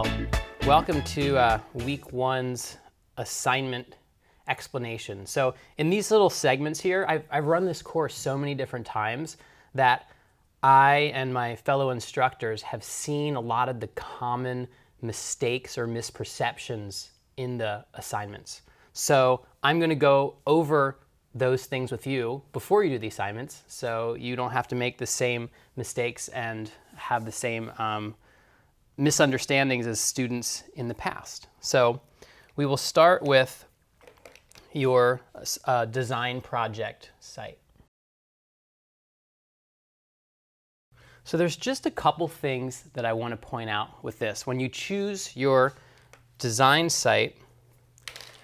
Well, welcome to week one's assignment explanation. So in these little segments here, I've run this course so many different times that I and my fellow instructors have seen a lot of the common mistakes or misperceptions in the assignments. So I'm going to go over those things with you before you do the assignments, so you don't have to make the same mistakes and have the same misunderstandings as students in the past. So we will start with your design project site. So there's just a couple things that I want to point out with this. When you choose your design site,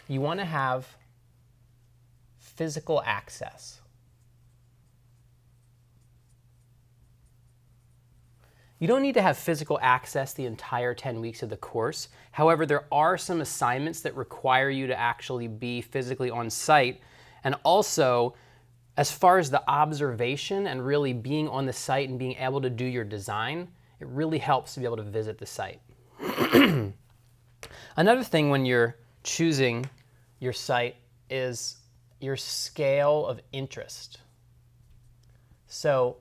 you want to have physical access. You don't need to have physical access the entire 10 weeks of the course. However, there are some assignments that require you to actually be physically on site. And also, as far as the observation and really being on the site and being able to do your design, it really helps to be able to visit the site. Another thing when you're choosing your site is your scale of interest. So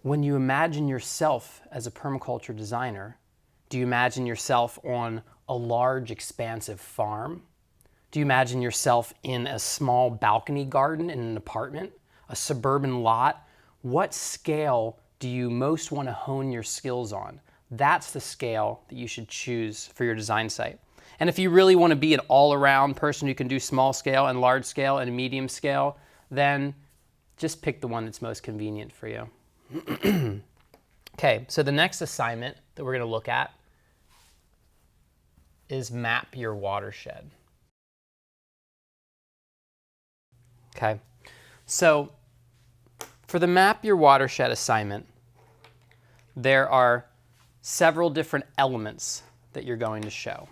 when you imagine yourself as a permaculture designer, do you imagine yourself on a large, expansive farm? Do you imagine yourself in a small balcony garden in an apartment, a suburban lot? What scale do you most want to hone your skills on? That's the scale that you should choose for your design site. And if you really want to be an all-around person who can do small scale and large scale and medium scale, then just pick the one that's most convenient for you. Okay, so the next assignment that we're going to look at is map your watershed. Okay, so for the map your watershed assignment, there are several different elements that you're going to show.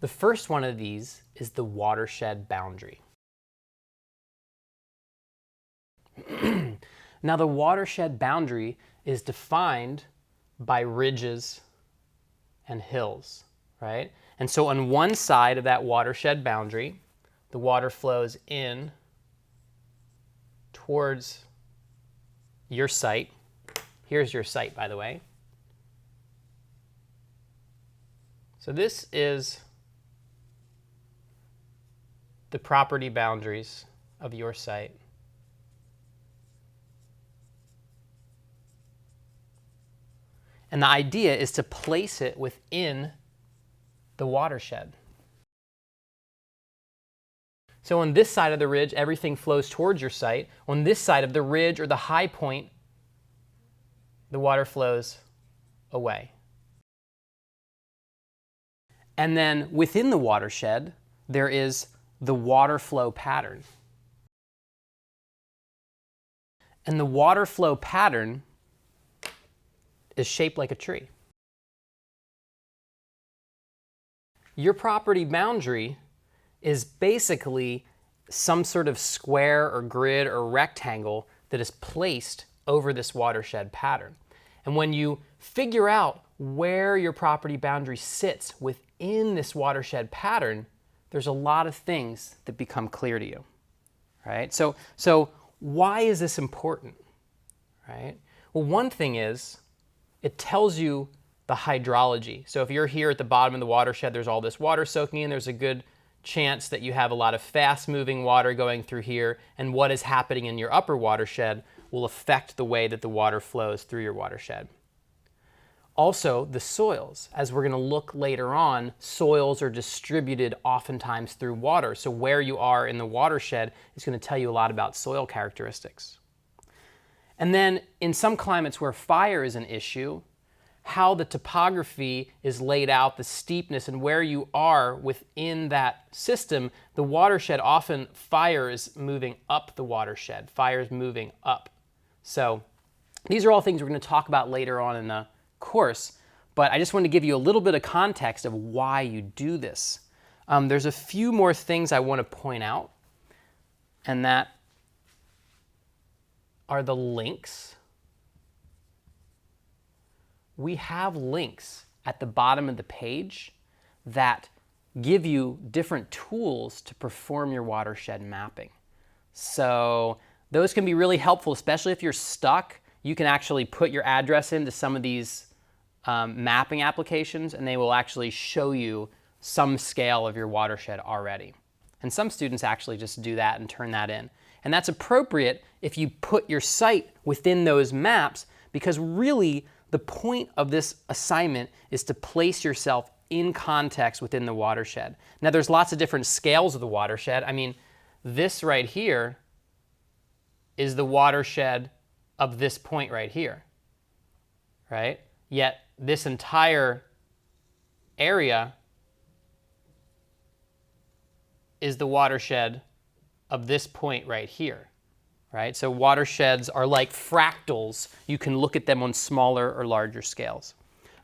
The first one of these is the watershed boundary. Now, the watershed boundary is defined by ridges and hills, right? And so on one side of that watershed boundary, the water flows in towards your site. Here's your site, by the way. So this is the property boundaries of your site. And the idea is to place it within the watershed. So on this side of the ridge, everything flows towards your site. On this side of the ridge or the high point, the water flows away. And then within the watershed, there is the water flow pattern. And the water flow pattern is shaped like a tree. Your property boundary is basically some sort of square or grid or rectangle that is placed over this watershed pattern. And when you figure out where your property boundary sits within this watershed pattern, there's a lot of things that become clear to you, right? So why is this important, right? Well, one thing is, it tells you the hydrology. So if you're here at the bottom of the watershed, there's all this water soaking in, there's a good chance that you have a lot of fast-moving water going through here, and what is happening in your upper watershed will affect the way that the water flows through your watershed. Also, the soils. As we're going to look later on, soils are distributed oftentimes through water. So where you are in the watershed is going to tell you a lot about soil characteristics. And then in some climates where fire is an issue, how the topography is laid out, the steepness, and where you are within that system, the watershed often, fire is moving up the watershed. Fire is moving up. So these are all things we're going to talk about later on in the course, but I just want to give you a little bit of context of why you do this. There's a few more things I want to point out, and that are the links. We have links at the bottom of the page that give you different tools to perform your watershed mapping. So those can be really helpful, especially if you're stuck. You can actually put your address into some of these mapping applications, and they will actually show you some scale of your watershed already. And some students actually just do that and turn that in. And that's appropriate if you put your site within those maps, because really the point of this assignment is to place yourself in context within the watershed. Now there's lots of different scales of the watershed. I mean, this right here is the watershed of this point right here, right? Yet this entire area is the watershed of this point right here, right? So watersheds are like fractals. You can look at them on smaller or larger scales.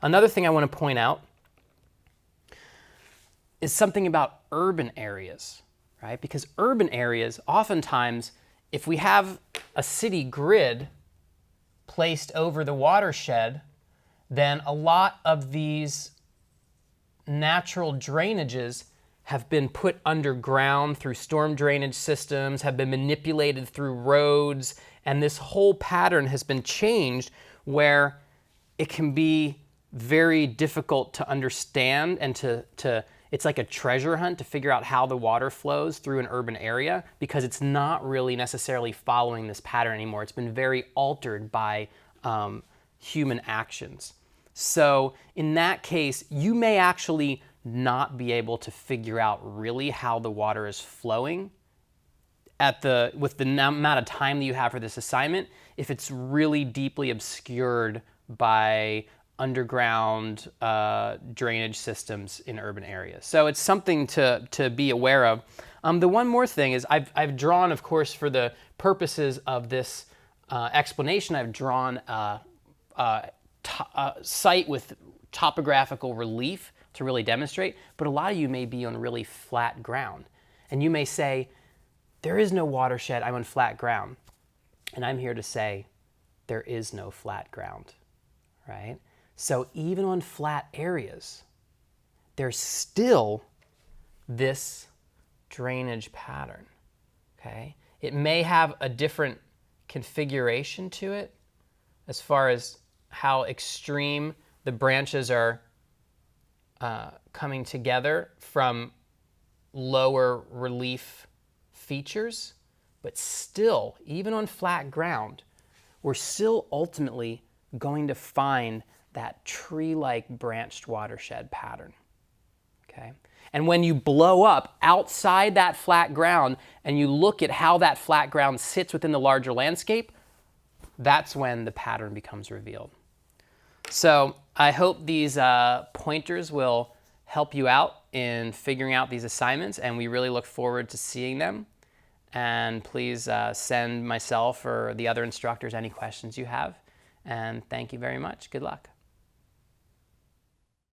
Another thing I want to point out is something about urban areas, right? Because urban areas, oftentimes, if we have a city grid placed over the watershed, then a lot of these natural drainages have been put underground through storm drainage systems, have been manipulated through roads, and this whole pattern has been changed where it can be very difficult to understand and it's like a treasure hunt to figure out how the water flows through an urban area, because it's not really necessarily following this pattern anymore. It's been very altered by human actions. So in that case, you may actually not be able to figure out really how the water is flowing with the amount of time that you have for this assignment, if it's really deeply obscured by underground drainage systems in urban areas. So it's something to be aware of. The one more thing is I've drawn, of course, for the purposes of this explanation, I've drawn a site with topographical relief to really demonstrate, but a lot of you may be on really flat ground. And you may say, there is no watershed, I'm on flat ground. And I'm here to say, there is no flat ground, right? So even on flat areas, there's still this drainage pattern, okay? It may have a different configuration to it as far as how extreme the branches are coming together from lower relief features, but still, even on flat ground, we're still ultimately going to find that tree-like branched watershed pattern, okay? And when you blow up outside that flat ground and you look at how that flat ground sits within the larger landscape, that's when the pattern becomes revealed. So I hope these pointers will help you out in figuring out these assignments, and we really look forward to seeing them. And please send myself or the other instructors any questions you have. And thank you very much. Good luck.